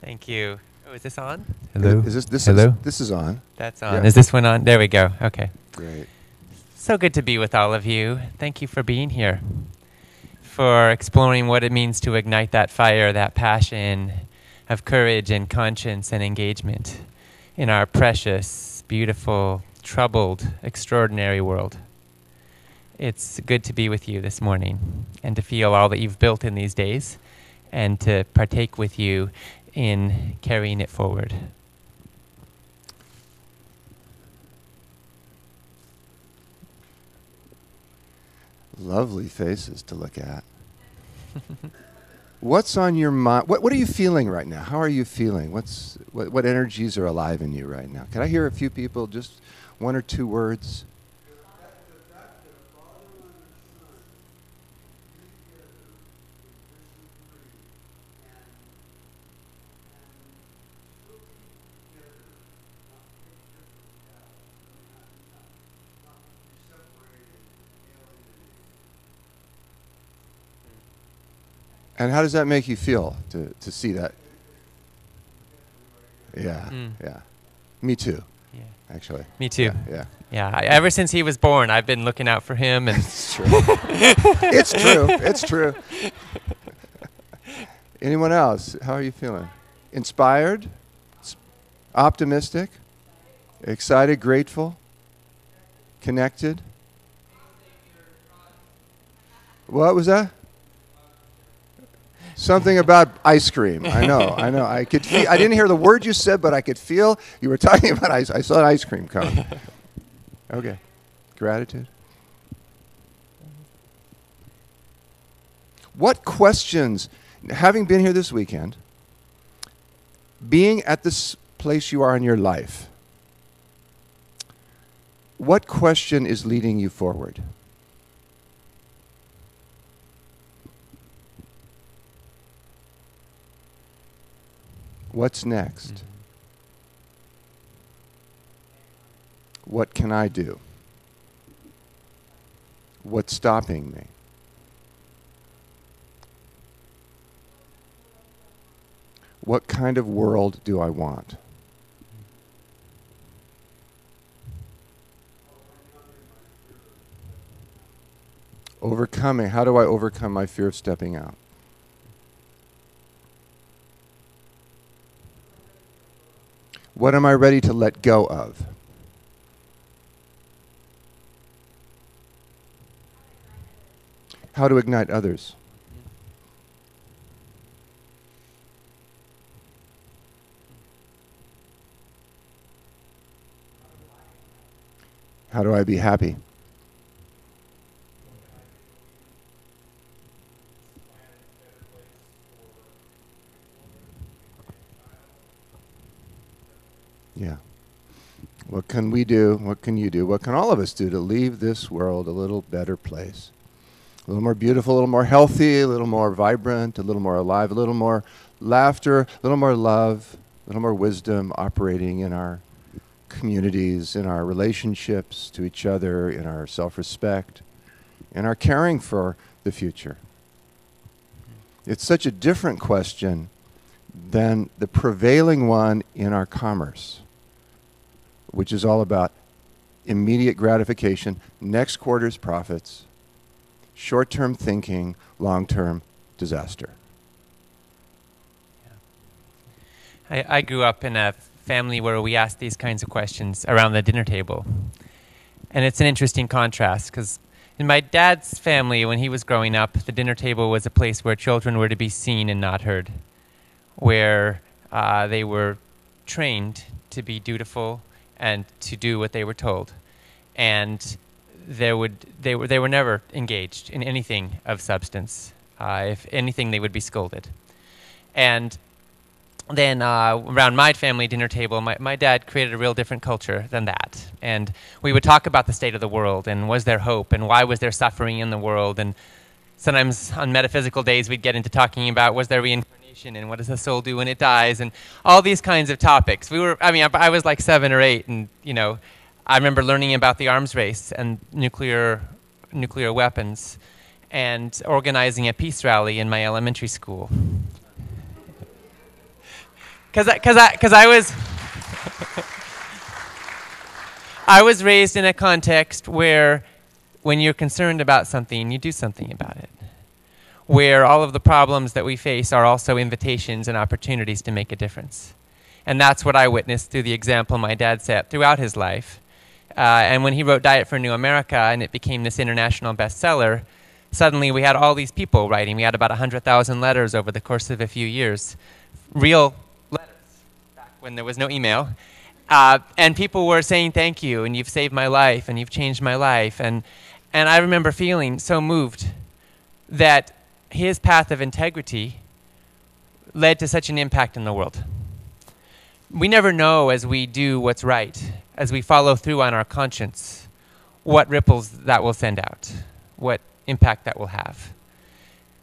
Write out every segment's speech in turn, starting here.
Thank you. Oh, is this on? Hello? Hello? This is on. That's on. Yeah. Is this one on? There we go. Okay. Great. So good to be with all of you. Thank you for being here, for exploring what it means to ignite that fire, that passion of courage and conscience and engagement in our precious, beautiful, troubled, extraordinary world. It's good to be with you this morning and to feel all that you've built in these days and to partake with you in carrying it forward. Lovely faces to look at. What's on your mind? What are you feeling right now? How are you feeling? What energies are alive in you right now? Can I hear a few people, just one or two words? And how does that make you feel to see that? Yeah, yeah. Me too. Yeah. Actually. Me too. Yeah. Yeah. Ever since he was born, I've been looking out for him, and It's true. It's true. It's true. Anyone else? How are you feeling? Inspired? Optimistic? Excited? Grateful? Connected? What was that? Something about ice cream. I know. I could feel, I didn't hear the word you said, but I could feel you were talking about ice. I saw an ice cream cone. Okay. Gratitude. What questions, having been here this weekend, being at this place you are in your life, what question is leading you forward? What's next? Mm-hmm. What can I do? What's stopping me? What kind of world do I want? Overcoming. How do I overcome my fear of stepping out? What am I ready to let go of? How to ignite others? How do I be happy? Yeah. What can we do? What can you do? What can all of us do to leave this world a little better place? A little more beautiful, a little more healthy, a little more vibrant, a little more alive, a little more laughter, a little more love, a little more wisdom operating in our communities, in our relationships to each other, in our self-respect, in our caring for the future. It's such a different question than the prevailing one in our commerce, which is all about immediate gratification, next quarter's profits, short-term thinking, long-term disaster. Yeah. I grew up in a family where we asked these kinds of questions around the dinner table. And it's an interesting contrast, because in my dad's family, when he was growing up, the dinner table was a place where children were to be seen and not heard, where they were trained to be dutiful and to do what they were told. And they were never engaged in anything of substance. If anything, they would be scolded. And then around my family dinner table, my dad created a real different culture than that. And we would talk about the state of the world, and was there hope, and why was there suffering in the world. And sometimes on metaphysical days, we'd get into talking about, was there reincarnation, and what does the soul do when it dies, and all these kinds of topics. I was like 7 or 8, and I remember learning about the arms race and nuclear weapons, and organizing a peace rally in my elementary school. Because I was raised in a context where when you're concerned about something, you do something about it. Where all of the problems that we face are also invitations and opportunities to make a difference. And that's what I witnessed through the example my dad set throughout his life. And when he wrote Diet for New America and it became this international bestseller, suddenly we had all these people writing. We had about 100,000 letters over the course of a few years. Real letters, back when there was no email. And people were saying thank you, and you've saved my life, and you've changed my life. And I remember feeling so moved that his path of integrity led to such an impact in the world. We never know as we do what's right, as we follow through on our conscience, what ripples that will send out, what impact that will have.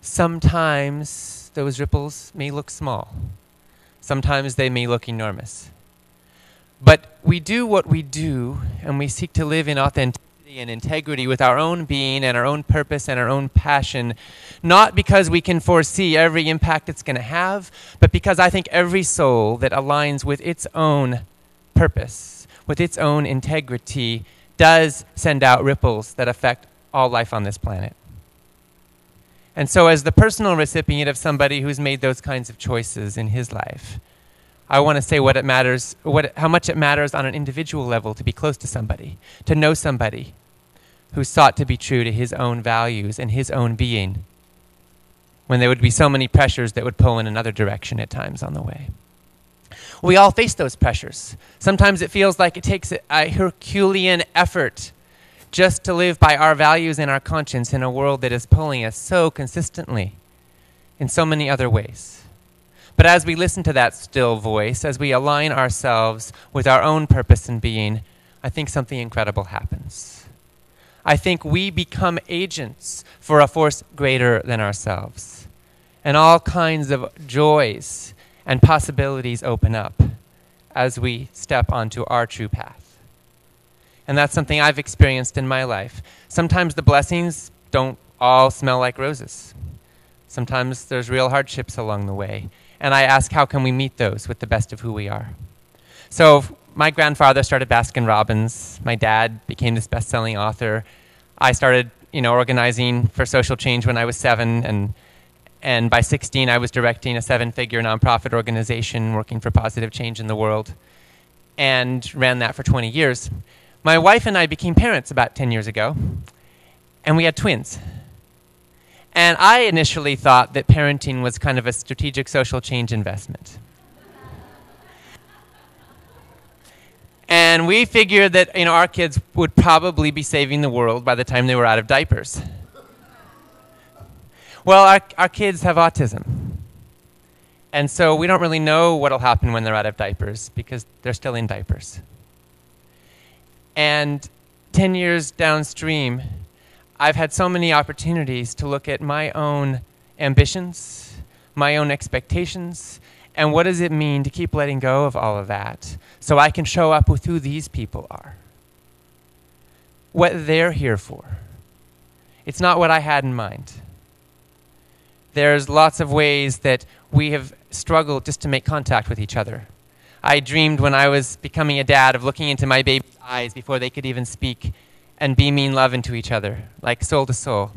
Sometimes those ripples may look small. Sometimes they may look enormous. But we do what we do, and we seek to live in authenticity and integrity with our own being and our own purpose and our own passion, not because we can foresee every impact it's going to have, but because I think every soul that aligns with its own purpose, with its own integrity, does send out ripples that affect all life on this planet. And so as the personal recipient of somebody who's made those kinds of choices in his life, I want to say how much it matters on an individual level to be close to somebody, to know somebody who sought to be true to his own values and his own being, when there would be so many pressures that would pull in another direction at times on the way. We all face those pressures. Sometimes it feels like it takes a Herculean effort just to live by our values and our conscience in a world that is pulling us so consistently in so many other ways. But as we listen to that still voice, as we align ourselves with our own purpose and being, I think something incredible happens. I think we become agents for a force greater than ourselves. And all kinds of joys and possibilities open up as we step onto our true path. And that's something I've experienced in my life. Sometimes the blessings don't all smell like roses. Sometimes there's real hardships along the way. And I ask, how can we meet those with the best of who we are? So my grandfather started Baskin-Robbins. My dad became this best-selling author. I started, organizing for social change when I was 7, and by 16 I was directing a 7-figure nonprofit organization working for positive change in the world, and ran that for 20 years. My wife and I became parents about 10 years ago, and we had twins. And I initially thought that parenting was kind of a strategic social change investment. And we figured that our kids would probably be saving the world by the time they were out of diapers. Well, our kids have autism. And so we don't really know what will happen when they're out of diapers because they're still in diapers. And 10 years downstream, I've had so many opportunities to look at my own ambitions, my own expectations, and what does it mean to keep letting go of all of that so I can show up with who these people are, what they're here for. It's not what I had in mind. There's lots of ways that we have struggled just to make contact with each other. I dreamed when I was becoming a dad of looking into my baby's eyes before they could even speak and beaming love into each other, like soul to soul.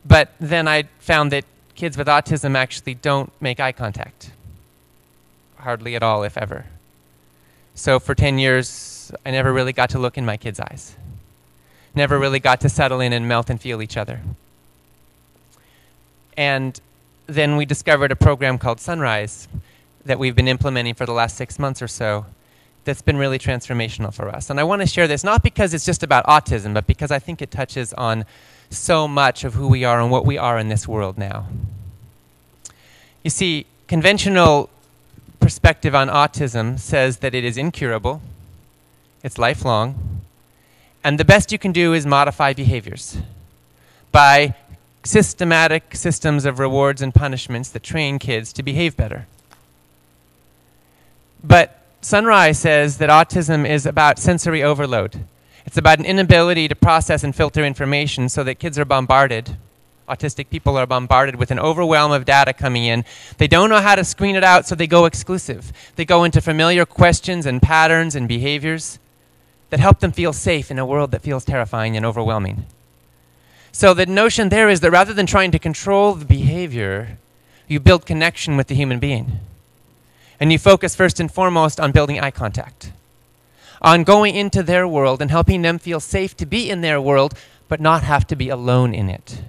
But then I found that kids with autism actually don't make eye contact. Hardly at all, if ever. So for 10 years, I never really got to look in my kids' eyes. Never really got to settle in and melt and feel each other. And then we discovered a program called Sunrise that we've been implementing for the last 6 months or so that's been really transformational for us. And I want to share this, not because it's just about autism, but because I think it touches on so much of who we are and what we are in this world now. You see, conventional perspective on autism says that it is incurable, it's lifelong, and the best you can do is modify behaviors by systematic systems of rewards and punishments that train kids to behave better. But Sunrise says that autism is about sensory overload. It's about an inability to process and filter information so that kids are bombarded Autistic people are bombarded with an overwhelm of data coming in. They don't know how to screen it out, so they go exclusive. They go into familiar questions and patterns and behaviors that help them feel safe in a world that feels terrifying and overwhelming. So the notion there is that rather than trying to control the behavior, you build connection with the human being. And you focus first and foremost on building eye contact, on going into their world and helping them feel safe to be in their world, but not have to be alone in it.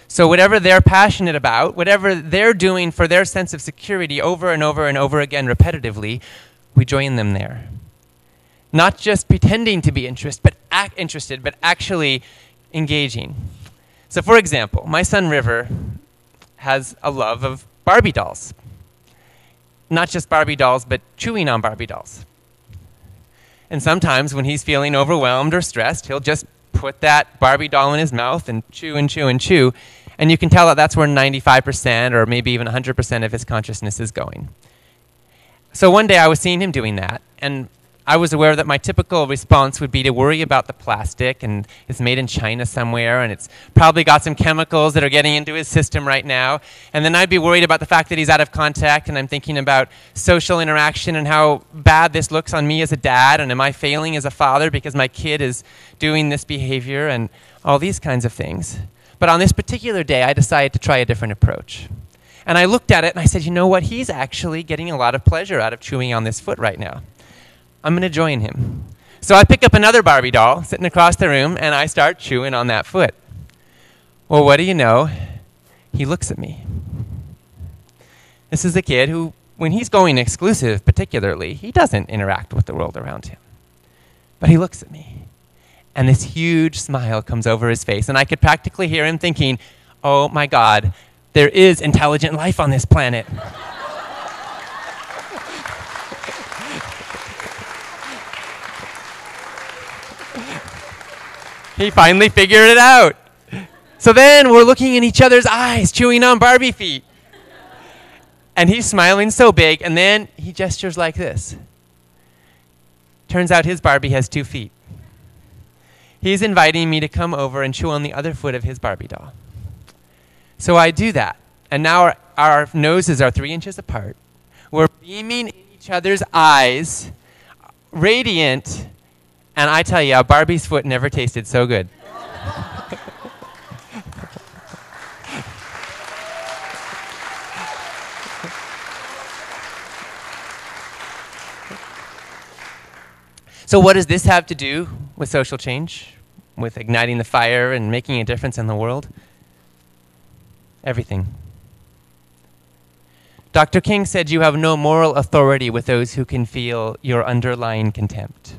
So whatever they're passionate about, whatever they're doing for their sense of security over and over and over again repetitively, we join them there. Not just pretending to be interested, but actually engaging. So for example, my son River has a love of Barbie dolls. Not just Barbie dolls, but chewing on Barbie dolls. And sometimes when he's feeling overwhelmed or stressed, he'll just put that Barbie doll in his mouth and chew and chew and chew. And you can tell that that's where 95% or maybe even 100% of his consciousness is going. So one day I was seeing him doing that, and I was aware that my typical response would be to worry about the plastic, and it's made in China somewhere, and it's probably got some chemicals that are getting into his system right now. And then I'd be worried about the fact that he's out of contact, and I'm thinking about social interaction and how bad this looks on me as a dad, and am I failing as a father because my kid is doing this behavior, and all these kinds of things. But on this particular day, I decided to try a different approach. And I looked at it, and I said, you know what? He's actually getting a lot of pleasure out of chewing on this foot right now. I'm going to join him. So I pick up another Barbie doll sitting across the room, and I start chewing on that foot. Well, what do you know? He looks at me. This is a kid who, when he's going exclusive particularly, he doesn't interact with the world around him. But he looks at me, and this huge smile comes over his face, and I could practically hear him thinking, oh my God, there is intelligent life on this planet. He finally figured it out. So then we're looking in each other's eyes, chewing on Barbie feet. And he's smiling so big, and then he gestures like this. Turns out his Barbie has 2 feet. He's inviting me to come over and chew on the other foot of his Barbie doll. So I do that. And now our noses are 3 inches apart. We're beaming in each other's eyes, radiant. And I tell you, Barbie's foot never tasted so good. So what does this have to do with social change, with igniting the fire and making a difference in the world? Everything. Dr. King said you have no moral authority with those who can feel your underlying contempt.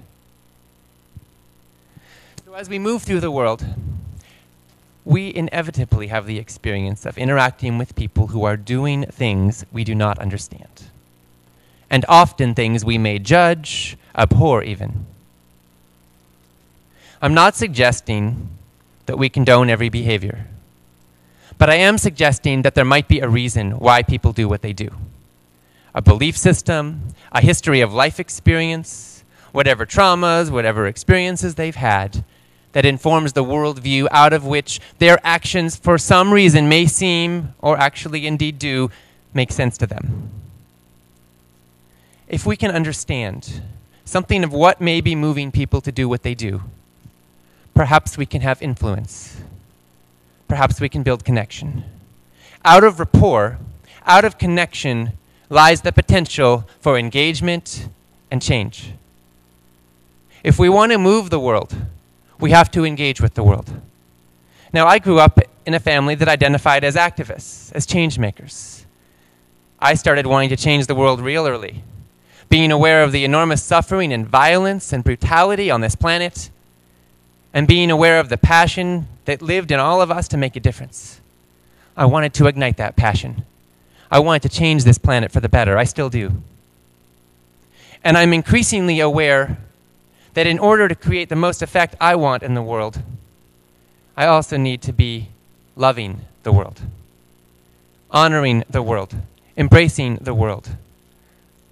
As we move through the world, we inevitably have the experience of interacting with people who are doing things we do not understand, and often things we may judge, abhor even. I'm not suggesting that we condone every behavior, but I am suggesting that there might be a reason why people do what they do. A belief system, a history of life experience, whatever traumas, whatever experiences they've had, that informs the worldview out of which their actions for some reason may seem, or actually indeed do, make sense to them. If we can understand something of what may be moving people to do what they do, perhaps we can have influence. Perhaps we can build connection. Out of rapport, out of connection, lies the potential for engagement and change. If we want to move the world, we have to engage with the world. Now, I grew up in a family that identified as activists, as change makers. I started wanting to change the world real early, being aware of the enormous suffering and violence and brutality on this planet, and being aware of the passion that lived in all of us to make a difference. I wanted to ignite that passion. I wanted to change this planet for the better. I still do. And I'm increasingly aware that in order to create the most effect I want in the world, I also need to be loving the world, honoring the world, embracing the world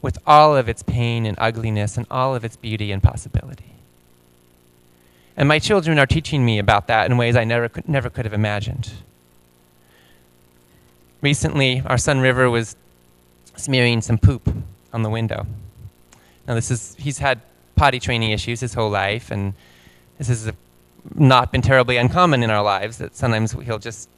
with all of its pain and ugliness and all of its beauty and possibility. And my children are teaching me about that in ways I never could have imagined. recently our son River was smearing some poop on the window. Now he's had potty training issues his whole life, and this has not been terribly uncommon in our lives, that sometimes he'll just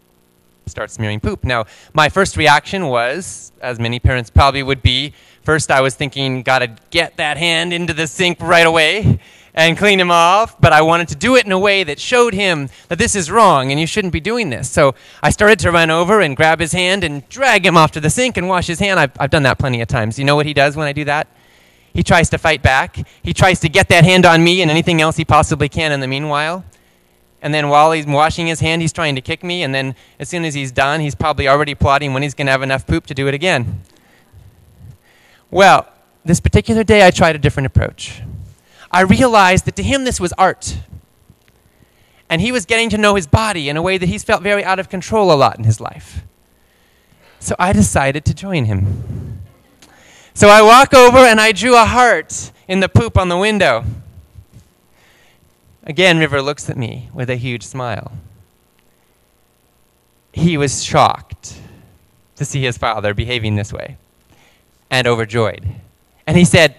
start smearing poop. Now, my first reaction was, as many parents probably would be, first I was thinking, gotta get that hand into the sink right away and clean him off, but I wanted to do it in a way that showed him that this is wrong and you shouldn't be doing this. So I started to run over and grab his hand and drag him off to the sink and wash his hand. I've done that plenty of times. You know what he does when I do that? He tries to fight back. He tries to get that hand on me and anything else he possibly can in the meanwhile. And then while he's washing his hand, he's trying to kick me. And then as soon as he's done, he's probably already plotting when he's going to have enough poop to do it again. Well, this particular day, I tried a different approach. I realized that to him, this was art. And he was getting to know his body in a way that he's felt very out of control a lot in his life. So I decided to join him. So I walk over and I drew a heart in the poop on the window. Again, River looks at me with a huge smile. He was shocked to see his father behaving this way and overjoyed. And he said,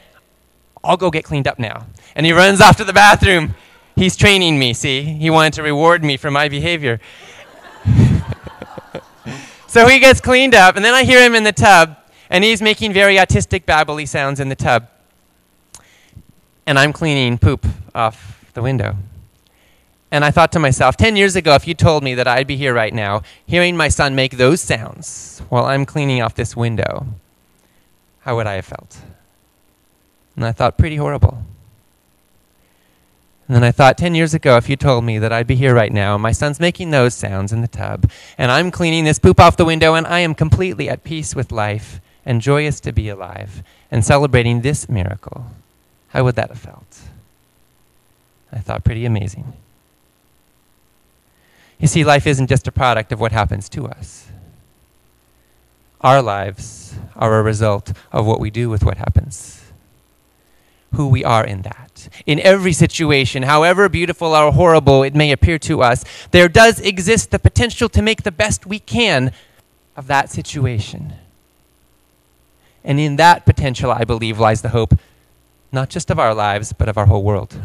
I'll go get cleaned up now. And he runs off to the bathroom. He's training me, see? He wanted to reward me for my behavior. So he gets cleaned up, and then I hear him in the tub, and he's making very autistic babbly sounds in the tub. And I'm cleaning poop off the window. And I thought to myself, 10 years ago, if you told me that I'd be here right now, hearing my son make those sounds while I'm cleaning off this window, how would I have felt? And I thought, pretty horrible. And then I thought, 10 years ago, if you told me that I'd be here right now, my son's making those sounds in the tub, and I'm cleaning this poop off the window, and I am completely at peace with life and joyous to be alive and celebrating this miracle, how would that have felt? I thought, pretty amazing. You see, life isn't just a product of what happens to us. Our lives are a result of what we do with what happens. Who we are in that. In every situation, however beautiful or horrible it may appear to us, there does exist the potential to make the best we can of that situation. And in that potential, I believe, lies the hope, not just of our lives, but of our whole world.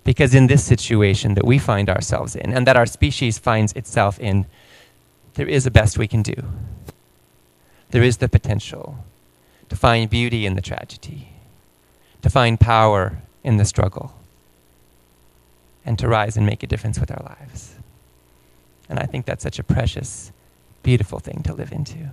Because in this situation that we find ourselves in, and that our species finds itself in, there is a best we can do. There is the potential to find beauty in the tragedy, to find power in the struggle, and to rise and make a difference with our lives. And I think that's such a precious, beautiful thing to live into.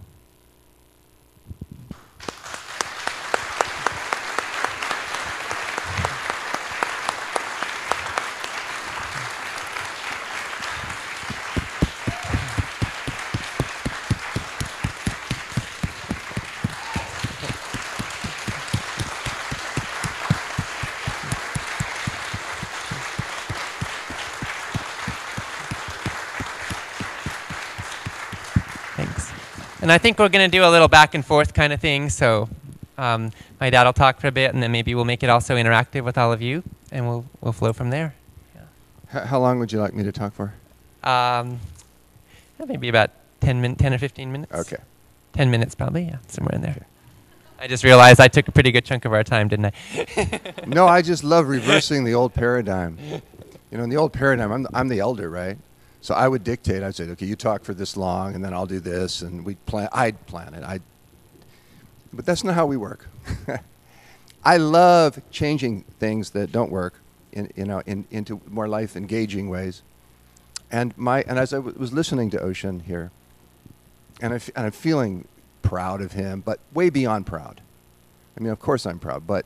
And I think we're going to do a little back and forth kind of thing. So my dad will talk for a bit, and then maybe we'll make it also interactive with all of you, and we'll flow from there. Yeah. How long would you like me to talk for? Maybe about 10 or 15 minutes. Okay. 10 minutes probably, yeah, somewhere in there. Okay. I just realized I took a pretty good chunk of our time, didn't I? No, I just love reversing the old paradigm. You know, in the old paradigm, I'm the elder, right? So I would dictate. I'd say, okay, you talk for this long, and then I'll do this, and I'd plan it. But that's not how we work. I love changing things that don't work, into more life-engaging ways. And as I was listening to Ocean here, and I'm feeling proud of him, but way beyond proud. I mean, of course I'm proud, but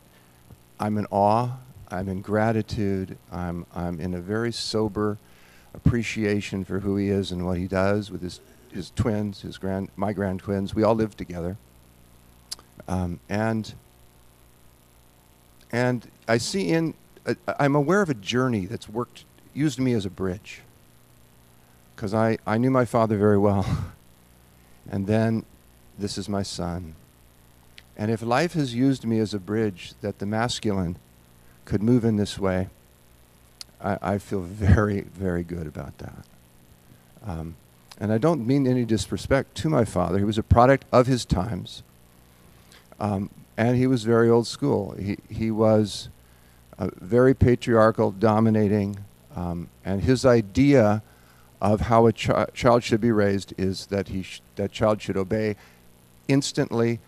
I'm in awe. I'm in gratitude. I'm in a very sober appreciation for who he is and what he does with his twins, my grand twins. We all live together, and I see I'm aware of a journey that's used me as a bridge, because I knew my father very well, and then this is my son, and if life has used me as a bridge that the masculine could move in this way, I feel very, very good about that. And I don't mean any disrespect to my father. He was a product of his times. And he was very old school. He was very patriarchal, dominating. And his idea of how a child should be raised is that that child should obey instantly,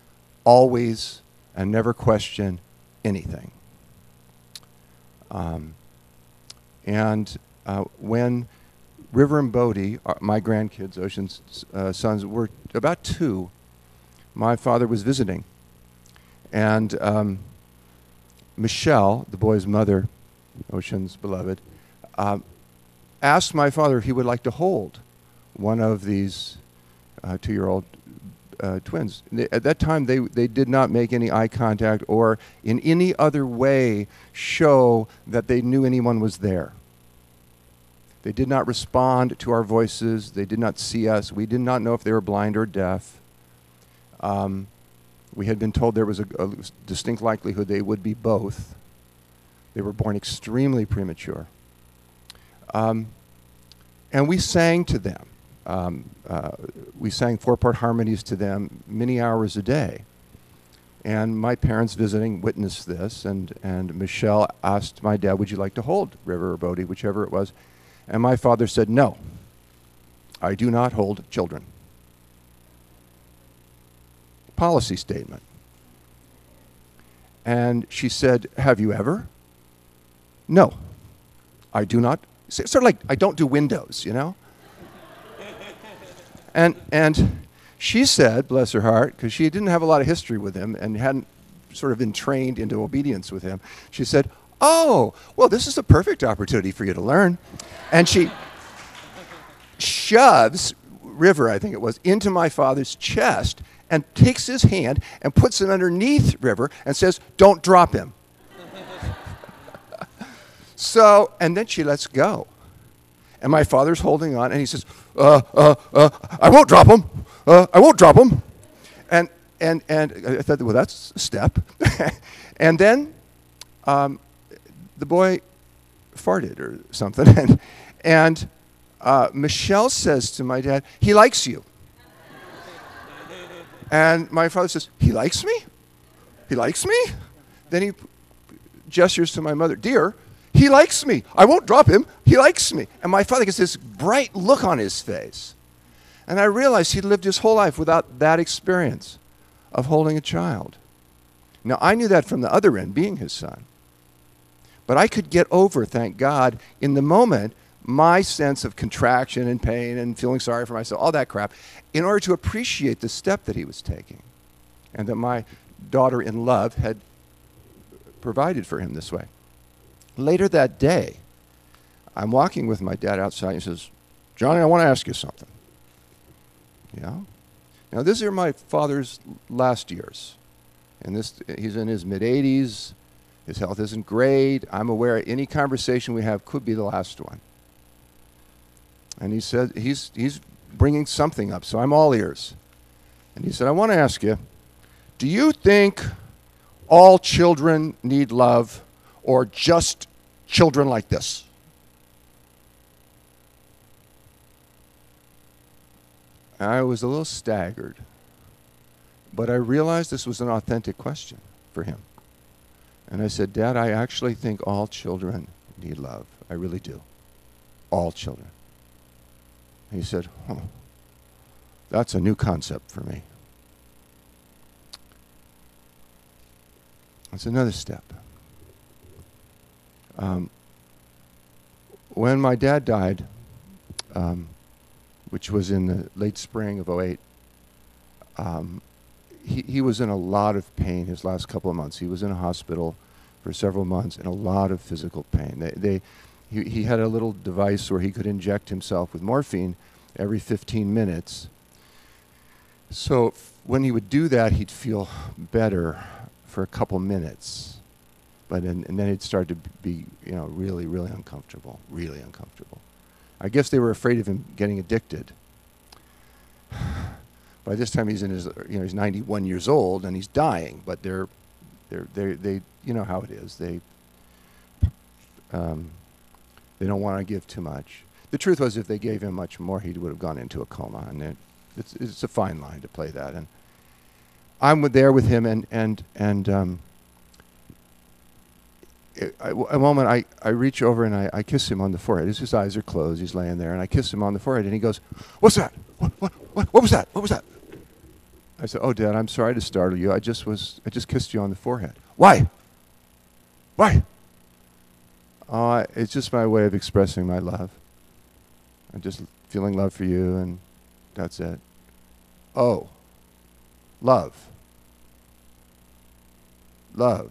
always, and never question anything. When River and Bodie, my grandkids, Ocean's sons, were about 2, my father was visiting. And Michelle, the boy's mother, Ocean's beloved, asked my father if he would like to hold one of these 2-year-old twins. At that time, they did not make any eye contact or in any other way show that they knew anyone was there. They did not respond to our voices. They did not see us. We did not know if they were blind or deaf. We had been told there was a distinct likelihood they would be both. They were born extremely premature. And we sang to them. We sang 4-part harmonies to them many hours a day. And my parents visiting witnessed this, and Michelle asked my dad, would you like to hold River or Bodie, whichever it was? And my father said, no, I do not hold children. Policy statement. And she said, have you ever? No, I do not. Sort of like, I don't do windows, you know? And she said, bless her heart, because she didn't have a lot of history with him and hadn't sort of been trained into obedience with him, she said, oh, well, this is a perfect opportunity for you to learn. And she shoves River, I think it was, into my father's chest and takes his hand and puts it underneath River and says, don't drop him. So, and then she lets go. And my father's holding on, and he says, I won't drop him. I won't drop him. And I thought, well, that's a step. And then the boy farted or something. And Michelle says to my dad, he likes you. And my father says, he likes me? He likes me? Then he gestures to my mother, dear, he likes me. I won't drop him. He likes me. And my father gets this bright look on his face. And I realized he'd lived his whole life without that experience of holding a child. Now, I knew that from the other end, being his son. But I could get over, thank God, in the moment, my sense of contraction and pain and feeling sorry for myself, all that crap, in order to appreciate the step that he was taking and that my daughter in love had provided for him this way. Later that day, I'm walking with my dad outside, and he says, Johnny, I want to ask you something. Yeah? Now, these are my father's last years. And he's in his mid-80s. His health isn't great. I'm aware any conversation we have could be the last one. And he said, he's bringing something up, so I'm all ears. And he said, I want to ask you, do you think all children need love or just children like this? I was a little staggered, but I realized this was an authentic question for him. And I said, Dad, I actually think all children need love. I really do. All children. And he said, oh, that's a new concept for me. That's another step. When my dad died, which was in the late spring of '08, he was in a lot of pain his last couple of months. He was in a hospital for several months in a lot of physical pain. He had a little device where he could inject himself with morphine every 15 minutes. So when he would do that, he'd feel better for a couple minutes. And then he'd start to be, really, really uncomfortable, really uncomfortable. I guess they were afraid of him getting addicted. By this time he's in his, he's 91 years old and he's dying, but they, you know how it is. They don't want to give too much. The truth was, if they gave him much more, he would have gone into a coma. And it's a fine line to play that. And I'm there with him, a moment I reach over and I kiss him on the forehead. His eyes are closed. He's laying there, and I kiss him on the forehead, and he goes, "What's that? What was that? What was that?" I said, "Oh, Dad, I'm sorry to startle you. I just kissed you on the forehead." "Why? Why?" "Oh, it's just my way of expressing my love. I'm just feeling love for you, and that's it." "Oh, love. Love.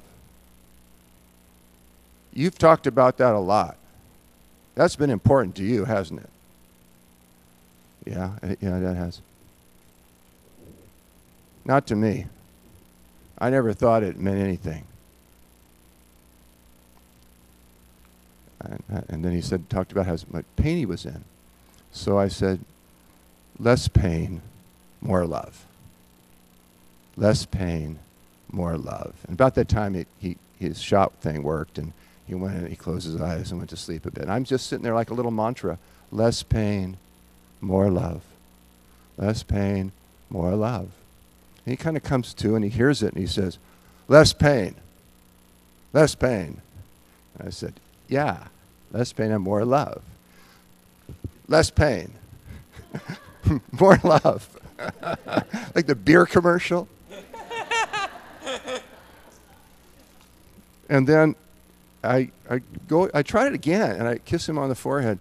You've talked about that a lot. That's been important to you, hasn't it?" Yeah, that has. "Not to me. I never thought it meant anything." And then he talked about how much pain he was in. So I said, "Less pain, more love. Less pain, more love." And about that time, his shop thing worked, and he went and he closed his eyes and went to sleep a bit. And I'm just sitting there like a little mantra: less pain, more love. Less pain, more love. And he kind of comes to and he hears it and he says, "Less pain, less pain." And I said, "Yeah, less pain and more love. Less pain, more love." Like the beer commercial. And then I tried it again, and I kiss him on the forehead,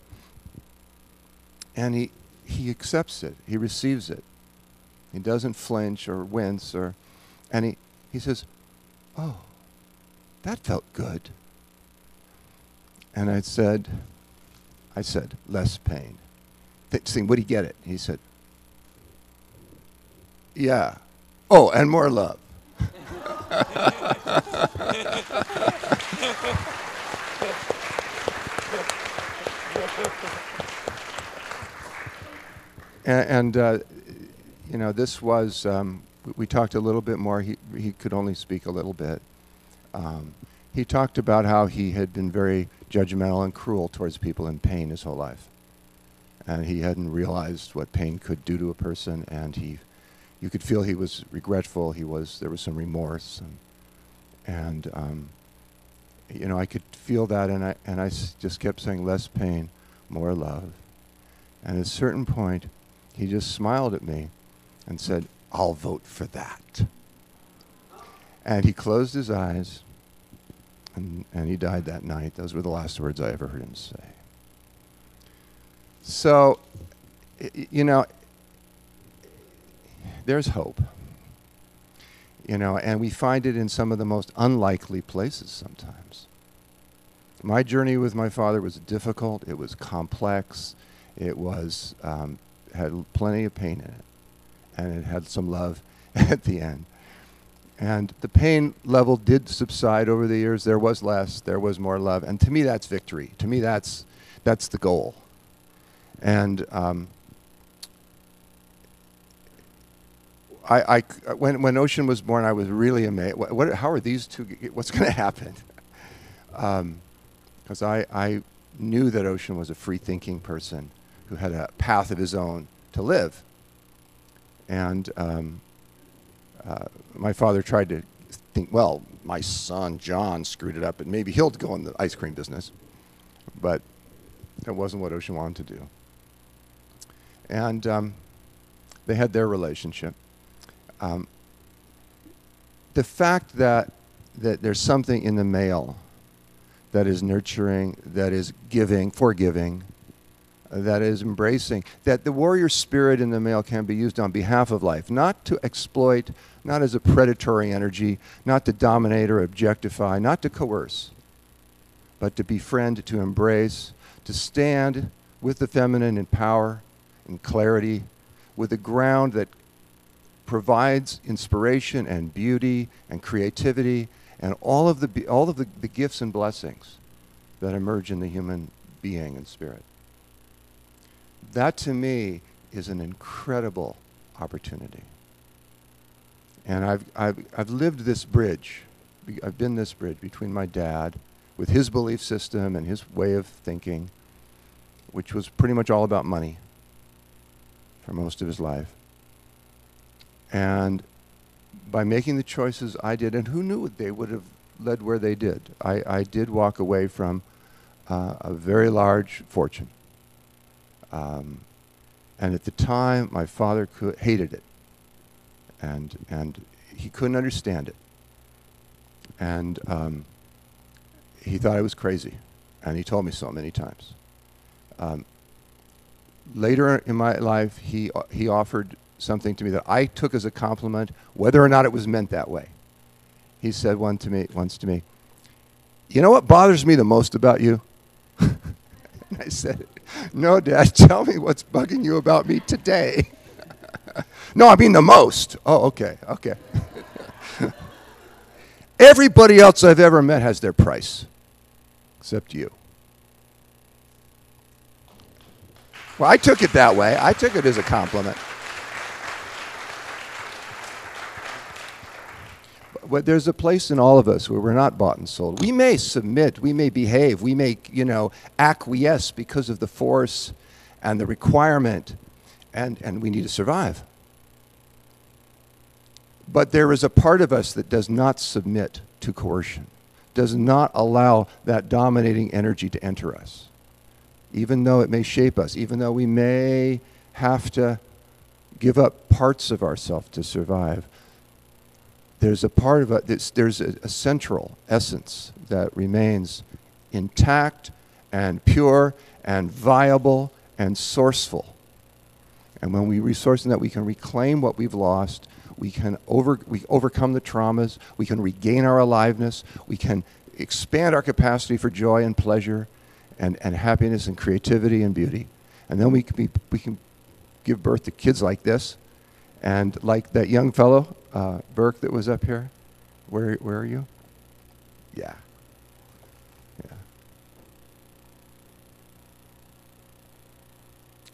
and he accepts it. He receives it. He doesn't flinch or wince, and he says, "Oh, that felt good." And I said, "Less pain." Saying, "Would he get it?" He said, "Yeah. Oh, and more love." And this was, we talked a little bit more. He could only speak a little bit. He talked about how he had been very judgmental and cruel towards people in pain his whole life. And he hadn't realized what pain could do to a person, and you could feel he was regretful. There was some remorse, and I could feel that, and I just kept saying, "Less pain, more love." And at a certain point, he just smiled at me and said, "I'll vote for that." And he closed his eyes, and he died that night. Those were the last words I ever heard him say. So, there's hope. And we find it in some of the most unlikely places sometimes. My journey with my father was difficult. It was complex. It was had plenty of pain in it, and it had some love at the end. And the pain level did subside over the years. There was less. There was more love. And to me, that's victory. To me, that's the goal. And when Ocean was born, I was really amazed. How are these two? What's going to happen? Because I knew that Ocean was a free-thinking person who had a path of his own to live. And my father tried to think, well, my son John screwed it up, and maybe he'll go in the ice cream business. But that wasn't what Ocean wanted to do. And they had their relationship. The fact that there's something in the male that is nurturing, that is giving, forgiving, that is embracing, that the warrior spirit in the male can be used on behalf of life, not to exploit, not as a predatory energy, not to dominate or objectify, not to coerce, but to befriend, to embrace, to stand with the feminine in power, in clarity, with a ground that provides inspiration and beauty and creativity and all of the gifts and blessings that emerge in the human being and spirit. That to me is an incredible opportunity. And I've lived this bridge. I've been this bridge between my dad with his belief system and his way of thinking which was pretty much all about money for most of his life. And by making the choices I did, and who knew they would have led where they did. I did walk away from a very large fortune. And at the time, my father hated it. And he couldn't understand it. And he thought I was crazy. And he told me so many times. Later in my life, he offered something to me that I took as a compliment, whether or not it was meant that way. He said once to me, "You know what bothers me the most about you?" And I said, "No, Dad, tell me what's bugging you about me today." "No, I mean the most." "Oh, okay, okay." "Everybody else I've ever met has their price, except you." Well, I took it that way. I took it as a compliment. But there's a place in all of us where we're not bought and sold. We may submit, we may behave, we may, acquiesce because of the force and the requirement, and we need to survive. But there is a part of us that does not submit to coercion, does not allow that dominating energy to enter us, even though it may shape us, even though we may have to give up parts of ourselves to survive. There's a part of it, there's a central essence that remains intact and pure and viable and sourceful. And when we resource in that, we can reclaim what we've lost, we overcome the traumas, we can regain our aliveness, we can expand our capacity for joy and pleasure and happiness and creativity and beauty. And then we can give birth to kids like this. And like that young fellow, Burke, that was up here. Where are you? Yeah. Yeah.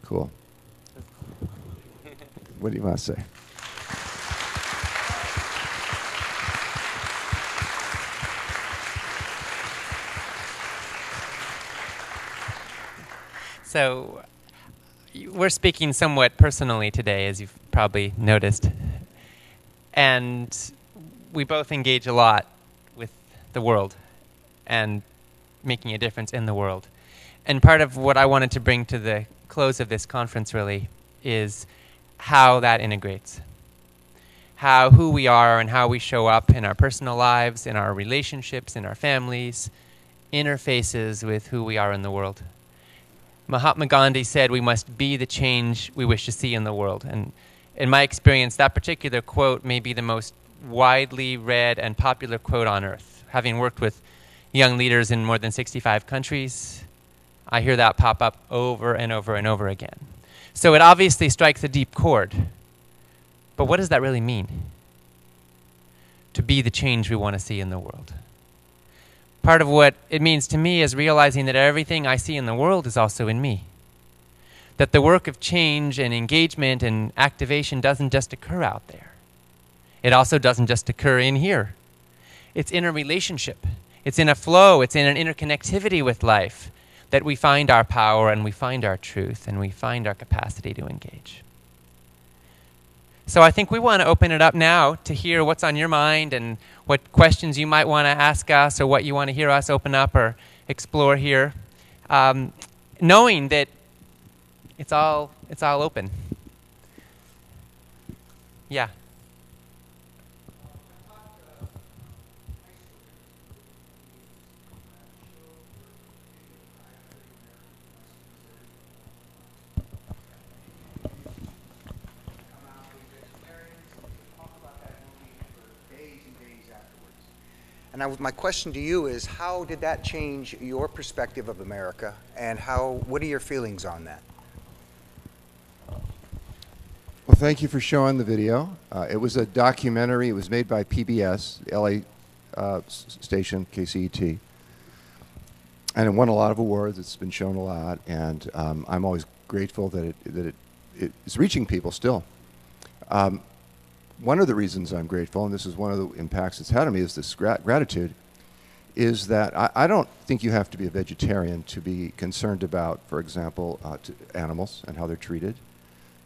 Cool. What do you want to say? So we're speaking somewhat personally today, as you've probably noticed. And we both engage a lot with the world and making a difference in the world. And part of what I wanted to bring to the close of this conference really is how that integrates. Who we are and how we show up in our personal lives, in our relationships, in our families, interfaces with who we are in the world. Mahatma Gandhi said we must be the change we wish to see in the world. And in my experience, that particular quote may be the most widely read and popular quote on earth. Having worked with young leaders in more than 65 countries, I hear that pop up over and over and over again. So it obviously strikes a deep chord. But what does that really mean? To be the change we want to see in the world. Part of what it means to me is realizing that everything I see in the world is also in me. That the work of change and engagement and activation doesn't just occur out there. It also doesn't just occur in here. It's in a relationship. It's in a flow. It's in an interconnectivity with life that we find our power and we find our truth and we find our capacity to engage. So I think we want to open it up now to hear what's on your mind and what questions you might want to ask us or what you want to hear us open up or explore here, knowing that it's all open. Yeah. And my question to you is, how did that change your perspective of America, and what are your feelings on that? Well, thank you for showing the video. It was a documentary. It was made by PBS, the LA station, KCET. And it won a lot of awards. It's been shown a lot. And I'm always grateful that it's reaching people still. One of the reasons I'm grateful, and this is one of the impacts it's had on me, is this gratitude, is that I don't think you have to be a vegetarian to be concerned about, for example, animals and how they're treated,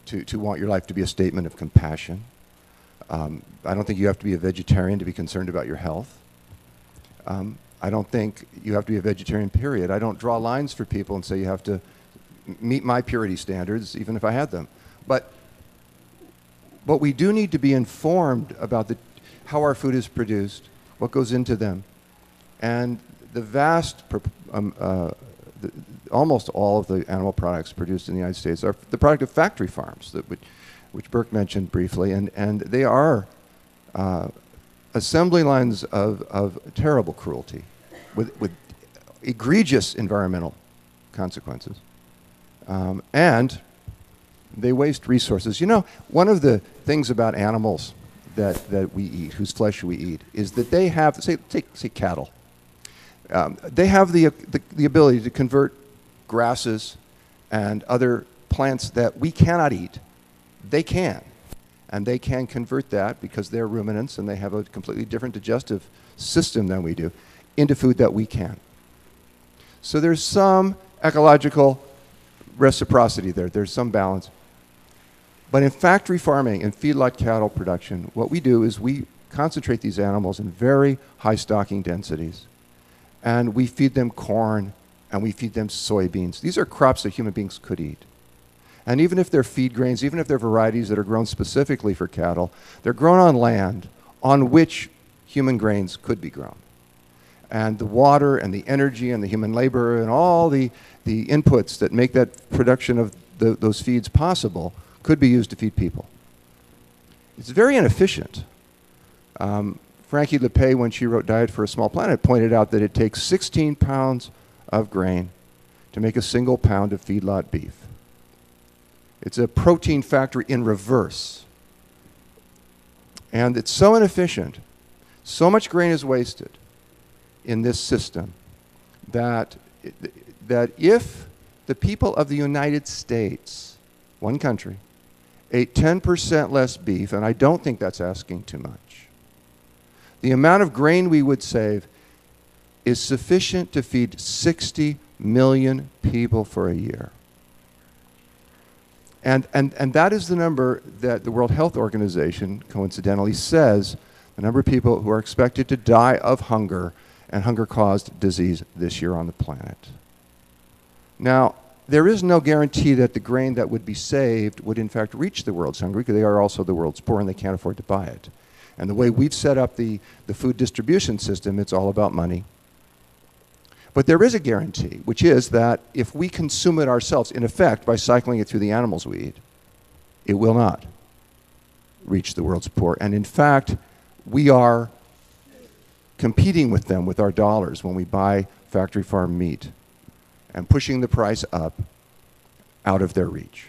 to want your life to be a statement of compassion. I don't think you have to be a vegetarian to be concerned about your health. I don't think you have to be a vegetarian, period. I don't draw lines for people and say you have to meet my purity standards, even if I had them. But we do need to be informed about how our food is produced, what goes into them. And the almost all of the animal products produced in the United States are the product of factory farms, which Burke mentioned briefly, and they are assembly lines of terrible cruelty with egregious environmental consequences. And they waste resources. You know, one of the things about animals that we eat, whose flesh we eat, is that they have, say cattle. They have the ability to convert grasses and other plants that we cannot eat. They can. And they can convert that, because they're ruminants and they have a completely different digestive system than we do, into food that we can. So there's some ecological reciprocity there. There's some balance. But in factory farming and feedlot cattle production, what we do is we concentrate these animals in very high stocking densities. And we feed them corn, and we feed them soybeans. These are crops that human beings could eat. And even if they're feed grains, even if they're varieties that are grown specifically for cattle, they're grown on land on which human grains could be grown. And the water and the energy and the human labor and all the inputs that make that production of those feeds possible could be used to feed people. It's very inefficient. Frankie LePay, when she wrote Diet for a Small Planet, pointed out that it takes 16 pounds of grain to make a single pound of feedlot beef. It's a protein factory in reverse. And it's so inefficient, so much grain is wasted in this system that if the people of the United States, one country, ate 10% less beef, and I don't think that's asking too much, the amount of grain we would save is sufficient to feed 60 million people for a year. And that is the number that the World Health Organization, coincidentally, says the number of people who are expected to die of hunger and hunger-caused disease this year on the planet. Now, there is no guarantee that the grain that would be saved would in fact reach the world's hungry, because they are also the world's poor and they can't afford to buy it. And the way we've set up the food distribution system, it's all about money. But there is a guarantee, which is that if we consume it ourselves, in effect, by cycling it through the animals we eat, it will not reach the world's poor. And in fact, we are competing with them with our dollars when we buy factory farm meat and pushing the price up out of their reach.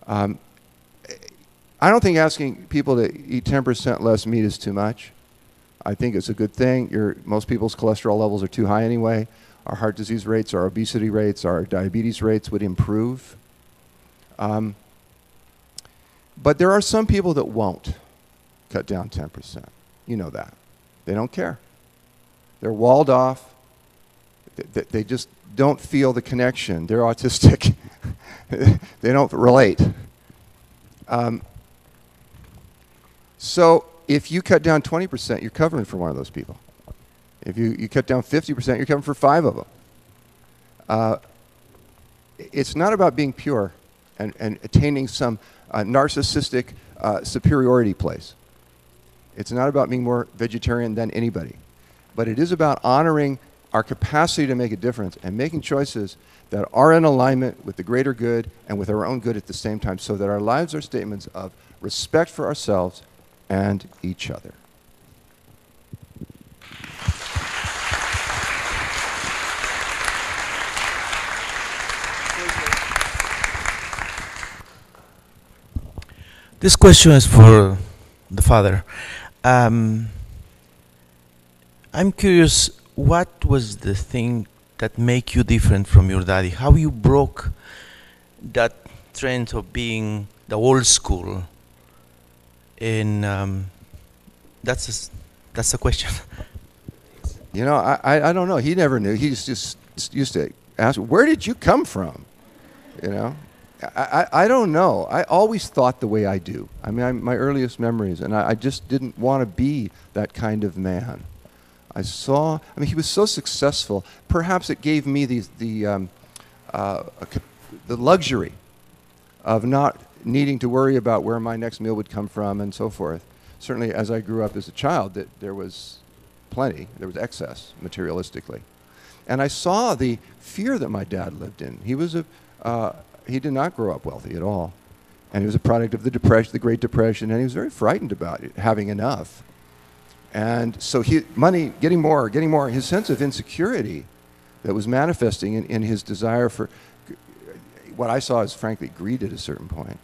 I don't think asking people to eat 10% less meat is too much. I think it's a good thing. Most people's cholesterol levels are too high anyway. Our heart disease rates, our obesity rates, our diabetes rates would improve. But there are some people that won't cut down 10%. You know that. They don't care. They're walled off. They just don't feel the connection. They're autistic. They don't relate. So if you cut down 20%, you're covering for one of those people. If you cut down 50%, you're covering for 5 of them. It's not about being pure and attaining some narcissistic superiority place. It's not about being more vegetarian than anybody. But it is about honoring our capacity to make a difference and making choices that are in alignment with the greater good and with our own good at the same time, so that our lives are statements of respect for ourselves and each other. This question is for the father. I'm curious, what was the thing that made you different from your daddy? How you broke that trend of being the old school? And that's a question. You know, I don't know. He never knew. He just used to ask, where did you come from? You know? I don't know. I always thought the way I do. I mean, my earliest memories, and I just didn't want to be that kind of man. I mean, he was so successful. Perhaps it gave me the luxury of not needing to worry about where my next meal would come from and so forth. Certainly, as I grew up as a child, there was plenty. There was excess, materialistically. And I saw the fear that my dad lived in. He did not grow up wealthy at all. And he was a product of the Depression, the Great Depression, and he was very frightened about it, having enough. And so money, getting more, his sense of insecurity that was manifesting in his desire for what I saw as, frankly, greed at a certain point,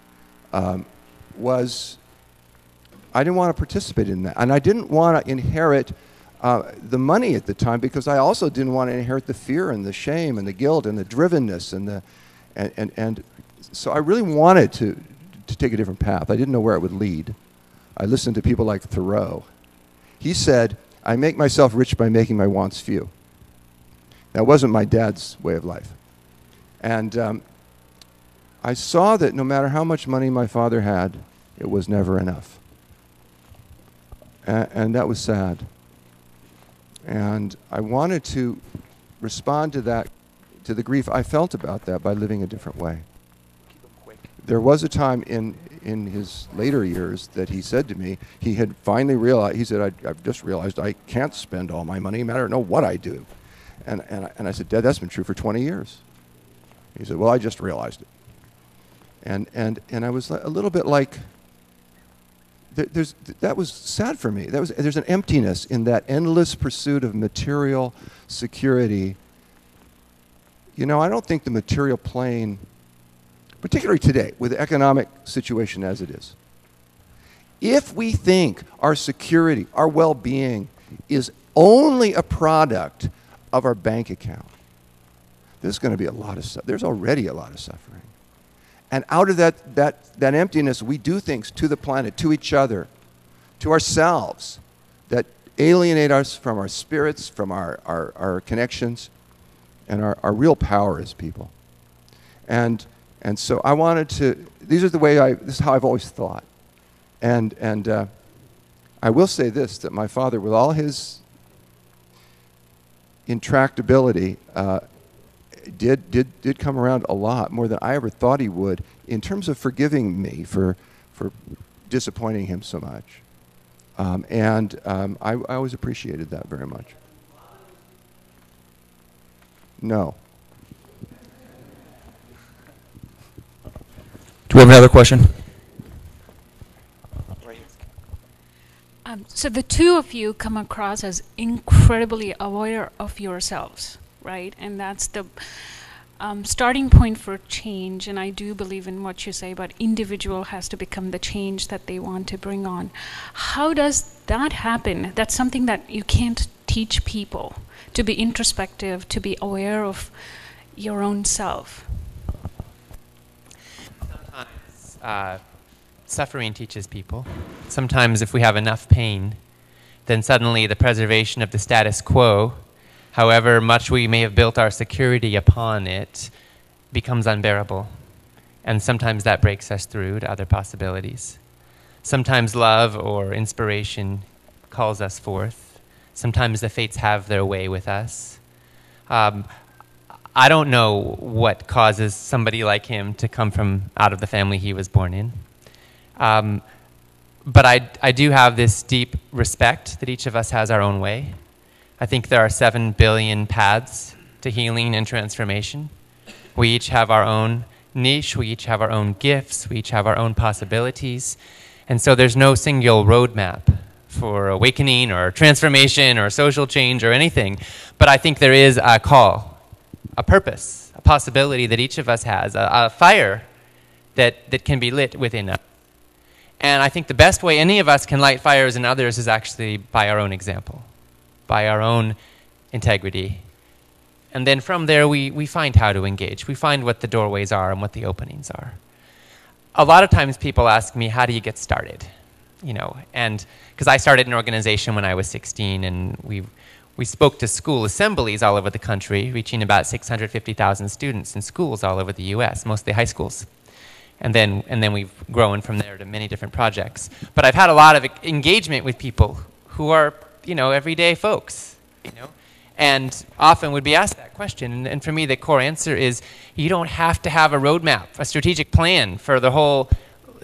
was, I didn't want to participate in that. And I didn't want to inherit the money at the time, because I also didn't want to inherit the fear and the shame and the guilt and the drivenness and so I really wanted to take a different path. I didn't know where it would lead. I listened to people like Thoreau. He said, I make myself rich by making my wants few. That wasn't my dad's way of life. And I saw that no matter how much money my father had, it was never enough. And that was sad. And I wanted to respond to that, to the grief I felt about that, by living a different way. There was a time in his later years that he said to me, he had finally realized, he said, I've just realized I can't spend all my money, no matter what I do. And I said, Dad, that's been true for 20 years. He said, well, I just realized it. And I was a little bit like, that was sad for me. There's an emptiness in that endless pursuit of material security. You know, I don't think the material plane, particularly today, with the economic situation as it is, if we think our security, our well-being is only a product of our bank account, there's going to be a lot of stuff. There's already a lot of suffering. And out of that emptiness, we do things to the planet, to each other, to ourselves, that alienate us from our spirits, from our connections, and our real power as people. And so I wanted to, this is how I've always thought. And I will say this, that my father, with all his intractability, did come around a lot, more than I ever thought he would, in terms of forgiving me for disappointing him so much. I always appreciated that very much. No. Do we have another question? So the two of you come across as incredibly aware of yourselves, right? And that's the starting point for change. And I do believe in what you say about individual has to become the change that they want to bring on. How does that happen? That's something that you can't teach people, to be introspective, to be aware of your own self. Sometimes suffering teaches people. Sometimes if we have enough pain, then suddenly the preservation of the status quo, however much we may have built our security upon it, becomes unbearable. And sometimes that breaks us through to other possibilities. Sometimes love or inspiration calls us forth. Sometimes the fates have their way with us. I don't know what causes somebody like him to come from out of the family he was born in. But I do have this deep respect that each of us has our own way. I think there are 7 billion paths to healing and transformation. We each have our own niche, we each have our own gifts, we each have our own possibilities. And so there's no single roadmap for awakening or transformation or social change or anything. But I think there is a call, a purpose, a possibility that each of us has, a fire that can be lit within us. And I think the best way any of us can light fires in others is actually by our own example, by our own integrity. And then from there, we find how to engage. We find what the doorways are and what the openings are. A lot of times people ask me, how do you get started? You know, and because I started an organization when I was 16, and we we spoke to school assemblies all over the country, reaching about 650,000 students in schools all over the US, mostly high schools. And then we've grown from there to many different projects. But I've had a lot of engagement with people who are, everyday folks, and often would be asked that question. And for me, the core answer is you don't have to have a roadmap, a strategic plan for the whole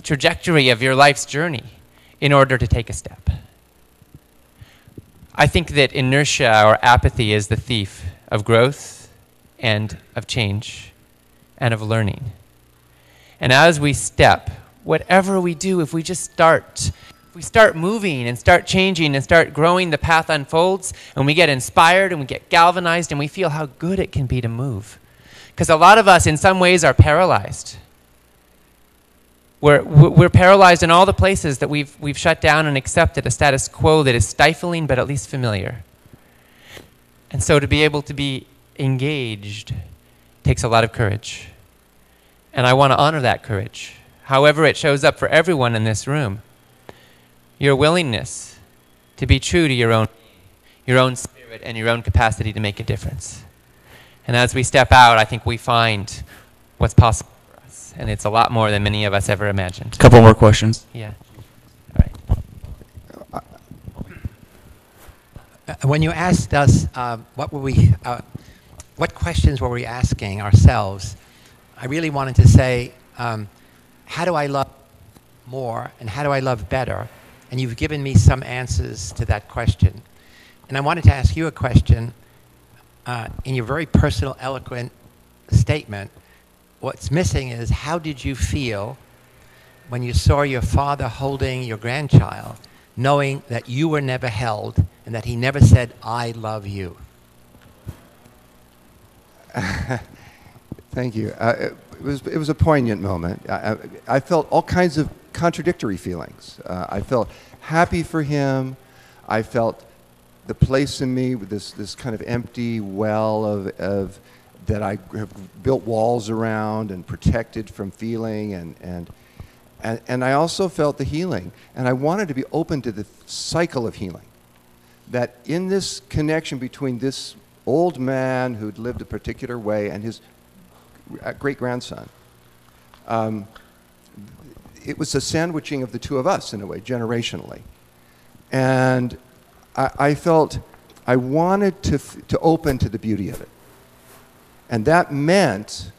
trajectory of your life's journey in order to take a step. I think that inertia or apathy is the thief of growth and of change and of learning. And as we step, whatever we do, if we start moving and start changing and start growing, the path unfolds, and we get inspired and we get galvanized and we feel how good it can be to move. Because a lot of us in some ways are paralyzed. We're paralyzed in all the places that we've shut down and accepted a status quo that is stifling but at least familiar. And so to be able to be engaged takes a lot of courage. And I want to honor that courage, however it shows up for everyone in this room. Your willingness to be true to your own spirit and your own capacity to make a difference. And as we step out, I think we find what's possible for us. And it's a lot more than many of us ever imagined. Couple more questions. Yeah. All right. When you asked us what questions were we asking ourselves, I really wanted to say, how do I love more and how do I love better? And you've given me some answers to that question. And I wanted to ask you a question. In your very personal, eloquent statement, what's missing is how did you feel when you saw your father holding your grandchild, knowing that you were never held and that he never said, I love you? Thank you. It was a poignant moment. I felt all kinds of contradictory feelings. I felt happy for him. I felt the place in me with this kind of empty well of that I have built walls around and protected from feeling, and I also felt the healing. And I wanted to be open to the cycle of healing. That in this connection between this old man who'd lived a particular way and his great-grandson, it was a sandwiching of the two of us in a way, generationally. And I felt I wanted to open to the beauty of it. And that meant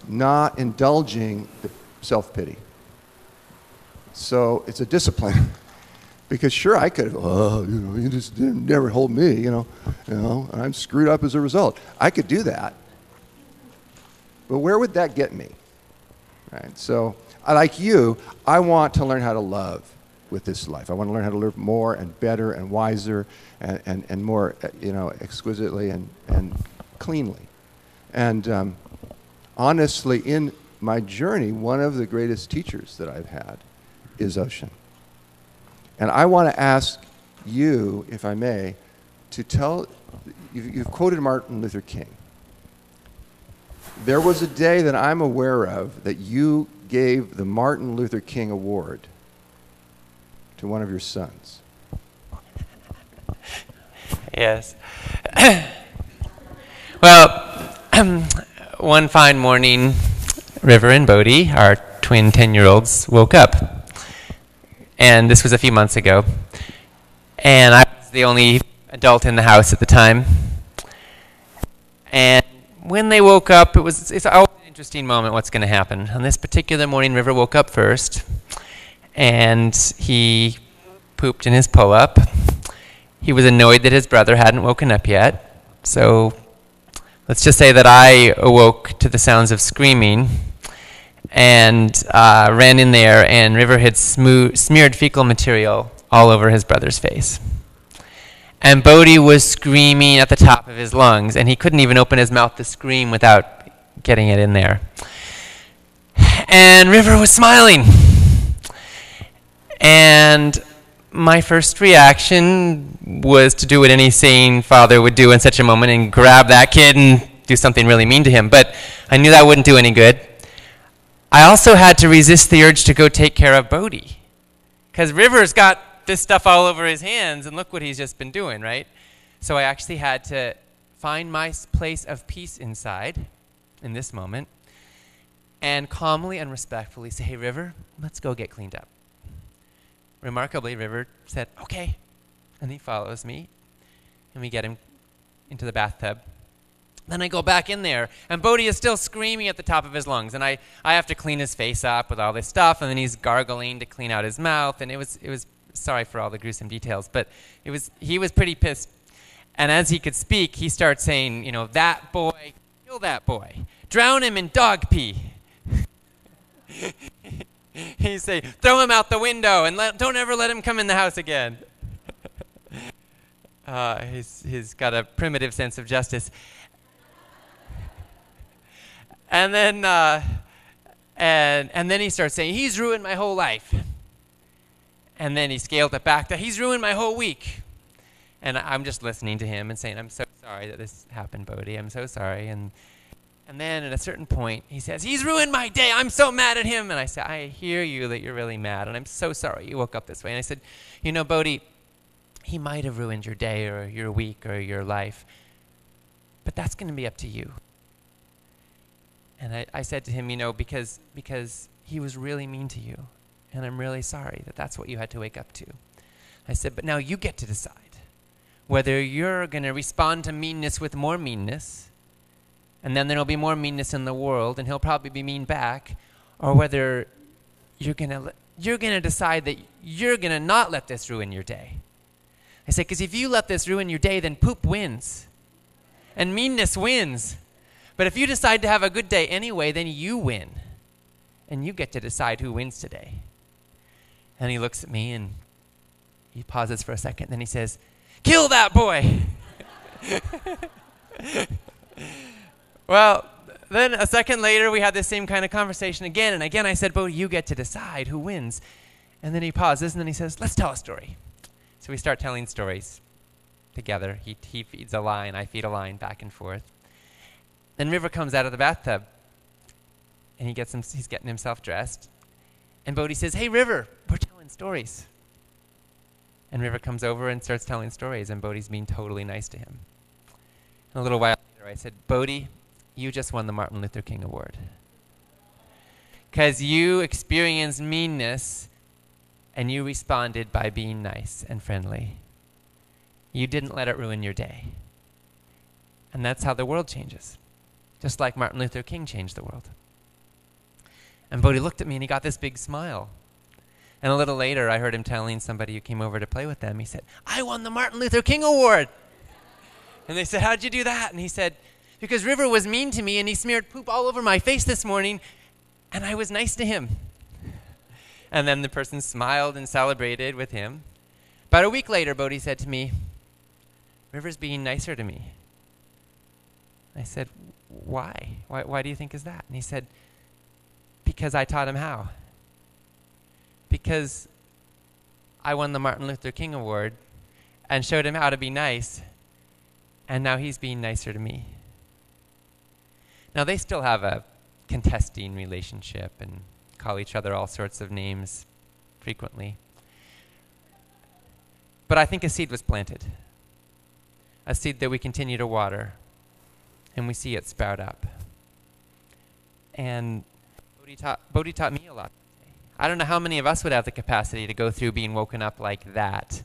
not indulging the self-pity. So it's a discipline. Because sure, I could have, you just didn't never hold me, and I'm screwed up as a result. I could do that. But where would that get me? Right? So, like you, I want to learn how to love with this life. I want to learn how to live more and better and wiser and more, exquisitely and cleanly. And honestly, in my journey, one of the greatest teachers that I've had is Ocean. And I want to ask you, if I may, to tell, you've quoted Martin Luther King. There was a day that I'm aware of that you gave the Martin Luther King Award to one of your sons. Yes. Well, one fine morning, River and Bodhi, our twin 10-year-olds, woke up. And this was a few months ago. And I was the only adult in the house at the time. And when they woke up, it's always an interesting moment what's going to happen. On this particular morning, River woke up first. And he pooped in his pull-up. He was annoyed that his brother hadn't woken up yet. So let's just say that I awoke to the sounds of screaming and ran in there, and River had smeared fecal material all over his brother's face. And Bodhi was screaming at the top of his lungs, and he couldn't even open his mouth to scream without getting it in there. And River was smiling. And my first reaction was to do what any sane father would do in such a moment and grab that kid and do something really mean to him. But I knew that wouldn't do any good. I also had to resist the urge to go take care of Bodhi. Because River's got this stuff all over his hands, and look what he's just been doing, right? So I actually had to find my place of peace inside in this moment and calmly and respectfully say, hey, River, let's go get cleaned up. Remarkably, River said, okay. And he follows me, and we get him into the bathtub. Then I go back in there, and Bodhi is still screaming at the top of his lungs, and I have to clean his face up with all this stuff, and then he's gargling to clean out his mouth, and it was sorry for all the gruesome details, but he was pretty pissed. And as he could speak, he starts saying, you know, that boy, kill that boy, drown him in dog pee. He'd say, throw him out the window and don't ever let him come in the house again. He's got a primitive sense of justice. And then and then he starts saying, he's ruined my whole life. And then he scaled it back to, he's ruined my whole week. And I'm just listening to him and saying, I'm so sorry that this happened, Bodhi. I'm so sorry. And then at a certain point, he says, he's ruined my day. I'm so mad at him. And I said, I hear you that you're really mad, and I'm so sorry you woke up this way. And I said, you know, Bodhi, he might have ruined your day or your week or your life, but that's going to be up to you. And I said to him, you know, because he was really mean to you, and I'm really sorry that that's what you had to wake up to. I said, but now you get to decide whether you're going to respond to meanness with more meanness, and then there'll be more meanness in the world, and he'll probably be mean back, or whether you're going to decide that you're going to not let this ruin your day. I said, because if you let this ruin your day, then poop wins, and meanness wins. But if you decide to have a good day anyway, then you win, and you get to decide who wins today. And he looks at me, and he pauses for a second, then he says, kill that boy. Well, then a second later, we had the same kind of conversation again. And again, I said, Bodhi, you get to decide who wins. And then he pauses, and then he says, let's tell a story. So we start telling stories together. He feeds a line, I feed a line, back and forth. Then River comes out of the bathtub, and he's getting himself dressed. And Bodhi says, hey, River, we're telling stories. And River comes over and starts telling stories, and Bodhi's being totally nice to him. And a little while later, I said, Bodhi, you just won the Martin Luther King Award. Because you experienced meanness, and you responded by being nice and friendly. You didn't let it ruin your day. And that's how the world changes. Just like Martin Luther King changed the world. And Bodhi looked at me, and he got this big smile. And a little later, I heard him telling somebody who came over to play with them, he said, I won the Martin Luther King Award. And they said, how'd you do that? And he said, because River was mean to me, and he smeared poop all over my face this morning, and I was nice to him. And then the person smiled and celebrated with him. About a week later, Bodhi said to me, River's being nicer to me. I said, why? Why do you think is that? And he said, because I taught him how. Because I won the Martin Luther King Award and showed him how to be nice, and now he's being nicer to me. Now, they still have a contesting relationship and call each other all sorts of names frequently. But I think a seed was planted, a seed that we continue to water, and we see it sprout up. And Bodhi taught me a lot. I don't know how many of us would have the capacity to go through being woken up like that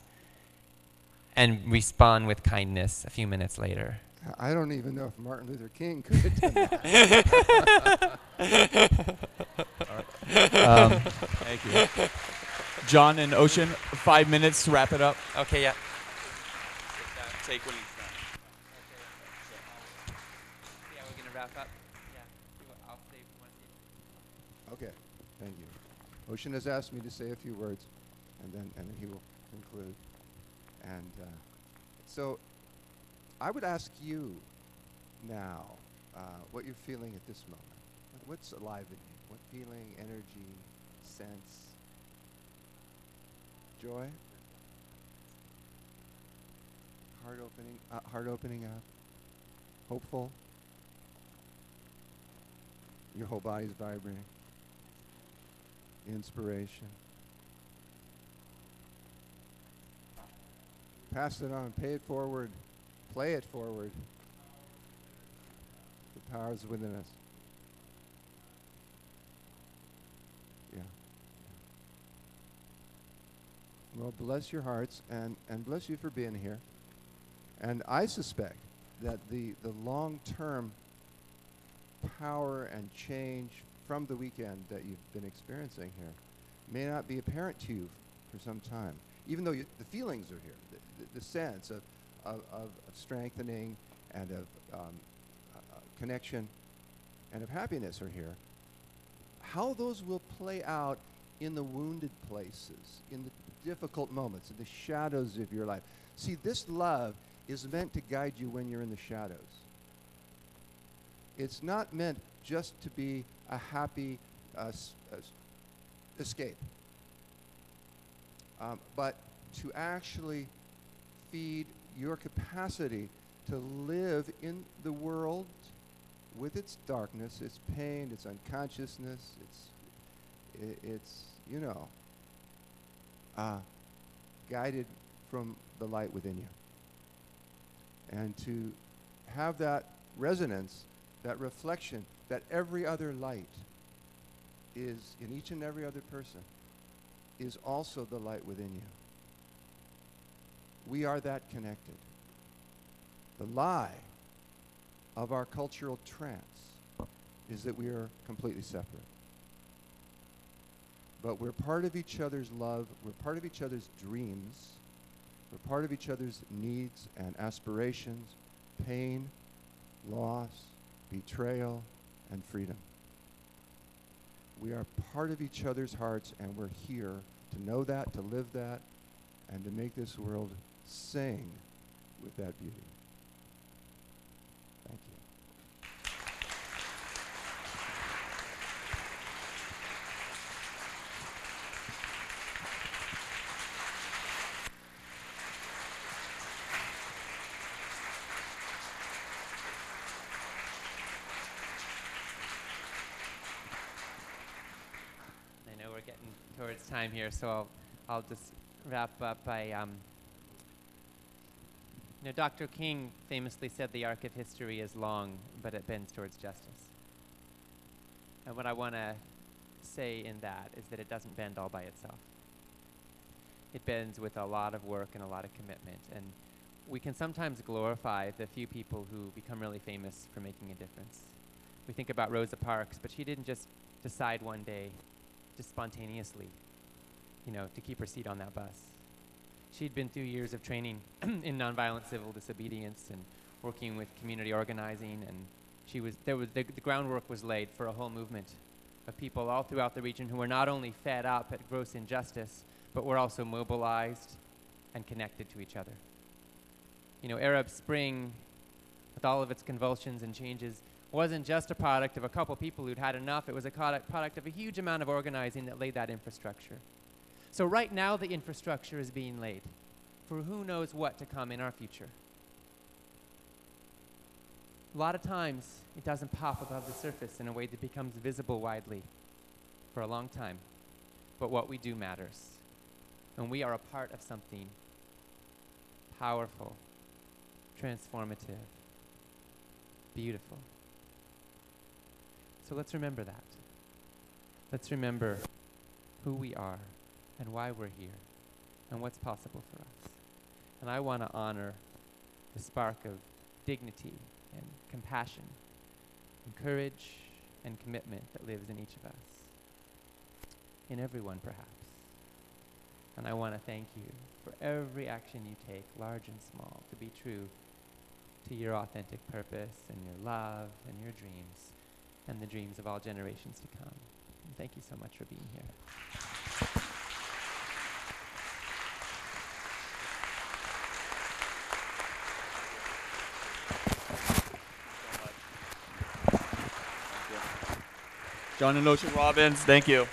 and respond with kindness a few minutes later. I don't even know if Martin Luther King could have done that. Thank you. John and Ocean, 5 minutes to wrap it up. Okay, yeah. Take when he's done. Yeah, we're going to wrap up. Yeah. I'll say if you want to see. Okay, thank you. Ocean has asked me to say a few words, and then he will conclude. And so I would ask you now what you're feeling at this moment. What's alive in you? What feeling, energy, sense, joy? Heart opening up, hopeful. Your whole body's vibrating. Inspiration. Pass it on, pay it forward Play it forward. The power is within us. Yeah. Well, bless your hearts, and bless you for being here. And I suspect that the long-term power and change from the weekend that you've been experiencing here may not be apparent to you for some time, even though the feelings are here, the sense of strengthening and of connection and of happiness are here. How those will play out in the wounded places, in the difficult moments, in the shadows of your life. See, this love is meant to guide you when you're in the shadows. It's not meant just to be a happy escape, but to actually feed your capacity to live in the world with its darkness, its pain, its unconsciousness, it's you know, guided from the light within you. And to have that resonance, that reflection, that every other light is in each and every other person is also the light within you. We are that connected. The lie of our cultural trance is that we are completely separate. But we're part of each other's love, we're part of each other's dreams, we're part of each other's needs and aspirations, pain, loss, betrayal, and freedom. We are part of each other's hearts, and we're here to know that, to live that, and to make this world sing with that beauty. Thank you. I know we're getting towards time here, so I'll just wrap up by, you know, Dr. King famously said the arc of history is long, but it bends towards justice. And what I want to say in that is that it doesn't bend all by itself. It bends with a lot of work and a lot of commitment. And we can sometimes glorify the few people who become really famous for making a difference. We think about Rosa Parks, but she didn't just decide one day, just spontaneously, you know, to keep her seat on that bus. She'd been through years of training in nonviolent civil disobedience and working with community organizing, and the groundwork was laid for a whole movement of people all throughout the region who were not only fed up at gross injustice, but were also mobilized and connected to each other. You know, Arab Spring, with all of its convulsions and changes, wasn't just a product of a couple people who'd had enough. It was a product of a huge amount of organizing that laid that infrastructure. So right now, the infrastructure is being laid for who knows what to come in our future. A lot of times, it doesn't pop above the surface in a way that becomes visible widely for a long time. But what we do matters. And we are a part of something powerful, transformative, beautiful. So let's remember that. Let's remember who we are and why we're here and what's possible for us. And I want to honor the spark of dignity and compassion and courage and commitment that lives in each of us, in everyone perhaps. And I want to thank you for every action you take, large and small, to be true to your authentic purpose and your love and your dreams and the dreams of all generations to come. And thank you so much for being here. John and Ocean Robbins, thank you.